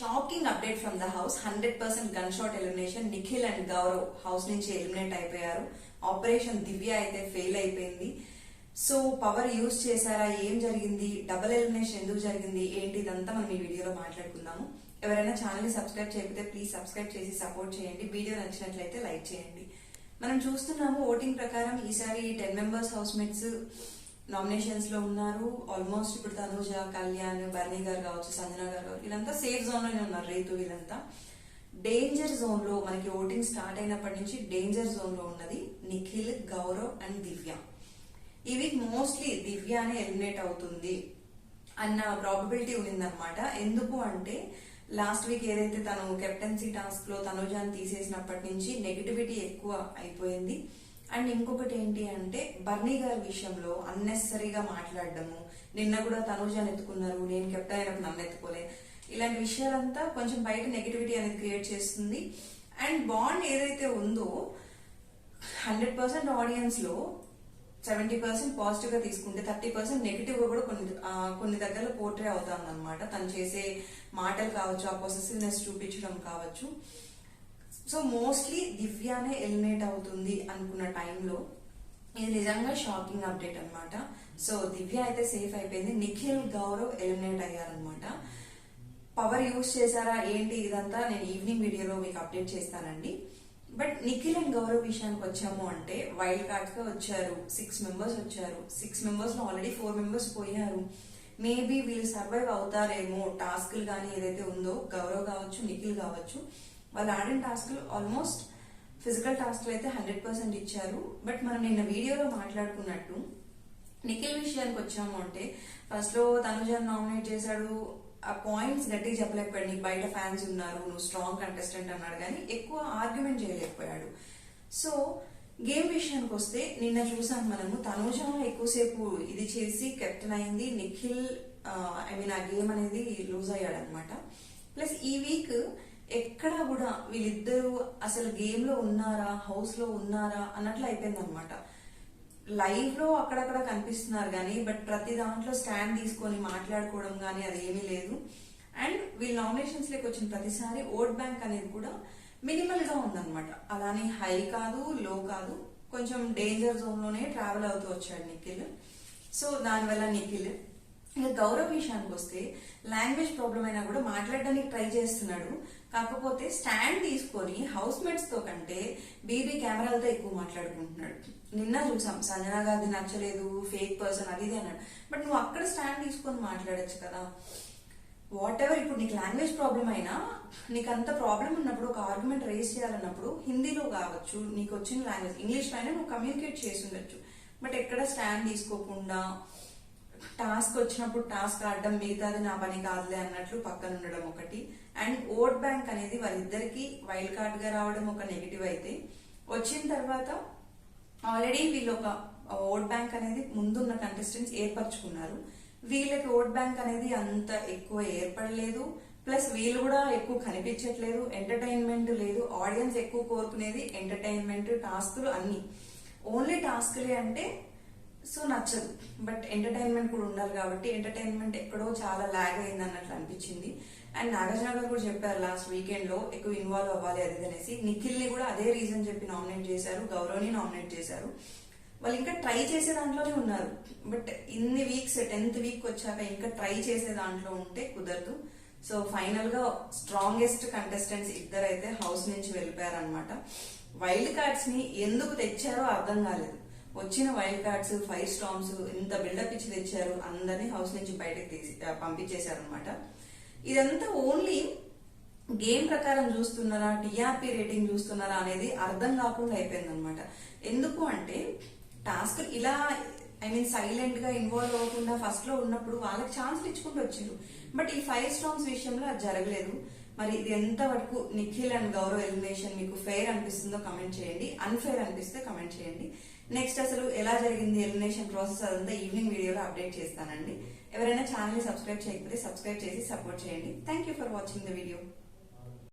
Shocking update from the house. 100% gun shot elimination. Nikhil and Gaurav house నుంచి eliminate అయిపోయారు. Operation దివ్య అయితే fail అయిపోయింది. So power use చేశారా, ఏం జరిగింది, డబుల్ ఎలిమినేషన్ ఎందుకు జరిగింది, ఏంటి, ఇదంతా మనం ఈ వీడియోలో మాట్లాడుకుందాము. ఎవరైనా ఛానల్ ని సబ్స్క్రైబ్ చేయకపోతే ప్లీజ్ సబ్స్క్రైబ్ చేసి సపోర్ట్ చేయండి. వీడియో నచ్చినట్లయితే లైక్ చేయండి. మనం చూస్తున్నాము ఓటింగ్ ప్రకారం ఈసారి 10 మెంబర్స్ హౌస్ మేట్స్ నామినేషన్స్ లో ఉన్నారు. ఆల్మోస్ట్ ఇప్పుడు తనుజ, కళ్యాణ్, బర్నీ గారు కావచ్చు, సంజన గారు కావచ్చు, వీళ్ళంతా సేఫ్ జోన్ లోనే ఉన్నారు. రేతు వీళ్ళంతా డేంజర్ జోన్ లో, మనకి ఓటింగ్ స్టార్ట్ అయినప్పటి నుంచి డేంజర్ జోన్ లో ఉన్నది నిఖిల్, గౌరవ్ అండ్ దివ్య. ఈ వీక్ మోస్ట్లీ దివ్యానే ఎలిమినేట్ అవుతుంది అన్న ప్రాబబిలిటీ ఉందన్నమాట. ఎందుకు అంటే లాస్ట్ వీక్ ఏదైతే తను కెప్టెన్సీ టాస్క్ లో తనుజాని తీసేసినప్పటి నుంచి నెగిటివిటీ ఎక్కువ అయిపోయింది. అండ్ ఇంకొకటి ఏంటి అంటే బర్నీ గారి విషయంలో అన్నెసరీగా మాట్లాడడము, నిన్న కూడా తనుజాని ఎత్తుకున్నారు, నేను కెప్టెన్ అయినప్పుడు నన్ను ఎత్తుకోలే, ఇలాంటి విషయాలంతా కొంచెం బయట నెగిటివిటీ అనేది క్రియేట్ చేస్తుంది. అండ్ బాండ్ ఏదైతే ఉందో 100% ఆడియన్స్ లో 70% పాజిటివ్ గా తీసుకుంటే 30% నెగిటివ్ గా కూడా కొన్ని దగ్గరలో పోర్ట్రే అవుతుంది అనమాట. తను చేసే మాటలు కావచ్చు, ఆ పొసెసివ్నెస్ చూపించడం కావచ్చు. సో మోస్ట్లీ దివ్యానే ఎలిమినేట్ అవుతుంది అనుకున్న టైంలో ఇది నిజంగా షాకింగ్ అప్డేట్ అనమాట. సో దివ్య అయితే సేఫ్ అయిపోయింది. నిఖిల్, గౌరవ్ ఎలిమినేట్ అయ్యారనమాట. పవర్ యూజ్ చేశారా ఏంటి, ఇదంతా నేను ఈవినింగ్ వీడియోలో మీకు అప్డేట్ చేస్తానండి. బట్ నిఖిల్ అండ్ గౌరవ్ విషయానికి వచ్చాము అంటే వైల్డ్ కార్డ్స్ గా వచ్చారు. 6 మెంబర్స్ వచ్చారు. 6 మెంబర్స్ లో ఆల్రెడీ 4 మెంబర్స్ పోయారు. మేబీ వీళ్ళు సర్వైవ్ అవుతారేమో టాస్క్లు కానీ ఏదైతే ఉందో, గౌరవ్ కావచ్చు, నిఖిల్ కావచ్చు, వాళ్ళు ఆడిన టాస్క్లు ఆల్మోస్ట్ ఫిజికల్ టాస్క్లు అయితే 100% ఇచ్చారు. బట్ మనం నిన్న వీడియోలో మాట్లాడుకున్నట్టు నిఖిల్ విషయానికి వచ్చాము అంటే ఫస్ట్ లో తనుజాని నామినేట్ చేశాడు. ఆ పాయింట్స్ గట్టిగా చెప్పలేకపోయాడు. నీకు బయట ఫ్యాన్స్ ఉన్నారు, నువ్వు స్ట్రాంగ్ కంటెస్టెంట్ అన్నాడు, కానీ ఎక్కువ ఆర్గ్యుమెంట్ చేయలేకపోయాడు. సో గేమ్ విషయానికి వస్తే నిన్న చూసాం మనము, తనుజ ఎక్కువసేపు ఇది చేసి కెప్టెన్ అయింది. నిఖిల్ ఆ గేమ్ అనేది లూజ్ అయ్యాడు అనమాట. ప్లస్ ఈ వీక్ ఎక్కడ కూడా వీళ్ళిద్దరూ అసలు గేమ్ లో ఉన్నారా, హౌస్ లో ఉన్నారా అన్నట్లు అయిపోయింది అనమాట. లైవ్ లో అక్కడక్కడ కనిపిస్తున్నారు కానీ బట్ ప్రతి దాంట్లో స్టాండ్ తీసుకొని మాట్లాడుకోవడం కానీ అది ఏమీ లేదు. అండ్ వీళ్ళ నామినేషన్స్ లోకి వచ్చిన ప్రతిసారి ఓట్ బ్యాంక్ అనేది కూడా మినిమల్ గా ఉందన్నమాట. అలానే హై కాదు, లో కాదు, కొంచెం డేంజర్ జోన్ లోనే ట్రావెల్ అవుతూ వచ్చాడు నిఖిల్. సో దానివల్ల నిఖిల్. ఇంకా గౌరవ్ విషయానికి వస్తే లాంగ్వేజ్ ప్రాబ్లం అయినా కూడా మాట్లాడడానికి ట్రై చేస్తున్నాడు. కాకపోతే స్టాండ్ తీసుకొని హౌస్ మేట్స్ తో కంటే బీబీ కెమెరాలతో ఎక్కువ మాట్లాడుకుంటున్నాడు. నిన్న చూసాం సంజన గారిది నచ్చలేదు, ఫేక్ పర్సన్ అది ఇది అన్నాడు. బట్ నువ్వు అక్కడ స్టాండ్ తీసుకొని మాట్లాడచ్చు కదా. వాట్ ఎవర్, ఇప్పుడు నీకు లాంగ్వేజ్ ప్రాబ్లం అయినా, నీకు అంత ప్రాబ్లం ఉన్నప్పుడు ఒక ఆర్గ్యుమెంట్ రేస్ చేయాలన్నప్పుడు హిందీలో కావచ్చు, నీకు వచ్చిన లాంగ్వేజ్ ఇంగ్లీష్ లో అయినా నువ్వు కమ్యూనికేట్ చేసి ఉండొచ్చు. బట్ ఎక్కడ స్టాండ్ తీసుకోకుండా టాస్క్ వచ్చినప్పుడు టాస్క్ ఆడడం, మిగతాది నా పని కాదులే అన్నట్లు పక్కన ఉండడం ఒకటి. అండ్ ఓట్ బ్యాంక్ అనేది వాళ్ళిద్దరికి వైల్డ్ కార్డ్ గా రావడం ఒక నెగిటివ్ అయితే, వచ్చిన తర్వాత ఆల్రెడీ వీళ్ళు ఒక ఓట్ బ్యాంక్ అనేది ముందున్న కంటెస్టెంట్స్ ఏర్పరచుకున్నారు. వీళ్ళకి ఓట్ బ్యాంక్ అనేది అంత ఎక్కువ ఏర్పడలేదు. ప్లస్ వీళ్ళు కూడా ఎక్కువ కనిపించట్లేదు, ఎంటర్టైన్మెంట్ లేదు. ఆడియన్స్ ఎక్కువ కోరుకునేది ఎంటర్టైన్మెంట్, టాస్క్లు అన్ని. ఓన్లీ టాస్క్లే అంటే సో నచ్చదు. బట్ ఎంటర్టైన్మెంట్ కూడా ఉండాలి కాబట్టి ఎంటర్టైన్మెంట్ ఎక్కడో చాలా లాగ్ అయింది అన్నట్లు అనిపించింది. అండ్ నాగార్జున గారు కూడా చెప్పారు లాస్ట్ వీకెండ్ లో ఎక్కువ ఇన్వాల్వ్ అవ్వాలి అది అనేసి. నిఖిల్ ని కూడా అదే రీజన్ చెప్పి నామినేట్ చేశారు, గౌరవ్ ని నామినేట్ చేశారు. వాళ్ళు ఇంకా ట్రై చేసే దాంట్లోనే ఉన్నారు. బట్ ఇన్ని వీక్స్ 10th వీక్ వచ్చాక ఇంకా ట్రై చేసే దాంట్లో ఉంటే కుదరదు. సో ఫైనల్ గా స్ట్రాంగెస్ట్ కంటెస్టెంట్స్ ఇద్దరైతే హౌస్ నుంచి వెళ్ళిపోయారనమాట. వైల్డ్ కార్డ్స్ ని ఎందుకు తెచ్చారో అర్థం కాలేదు. వచ్చిన వైల్డ్ కార్డ్స్ 5 స్టార్మ్స్ ఇంత బిల్డప్ ఇచ్చి తెచ్చారు, అందరినీ హౌస్ నుంచి బయటకు పంపించేశారు అనమాట. ఇదంతా ఓన్లీ గేమ్ ప్రకారం చూస్తున్నారా, టీఆర్పీ రేటింగ్ చూస్తున్నారా అనేది అర్థం కాకుండా అయిపోయింది అనమాట. ఎందుకు అంటే టాస్క్ ఇలా సైలెంట్ గా ఇన్వాల్వ్ అవ్వకుండా ఫస్ట్ లో ఉన్నప్పుడు వాళ్ళకి ఛాన్స్లు ఇచ్చుకుంటూ వచ్చారు. బట్ ఈ 5 స్టార్మ్స్ విషయంలో అది జరగలేదు. మరి ఇది ఎంత వరకు నిఖిల్ అండ్ గౌరవ్ ఎలిమినేషన్ మీకు ఫెయిర్ అనిపిస్తుందో కమెంట్ చేయండి, అన్ఫెయిర్ అనిపిస్తే కమెంట్ చేయండి. నెక్స్ట్ అసలు ఎలా జరిగింది ఎలిమినేషన్ ప్రాసెస్ అదంతా ఈవినింగ్ వీడియోలో అప్డేట్ చేస్తానండి. ఎవరైనా ఛానల్ ని సబ్స్క్రైబ్ చేయకపోతే సబ్స్క్రైబ్ చేసి సపోర్ట్ చేయండి. Thank you for watching the video.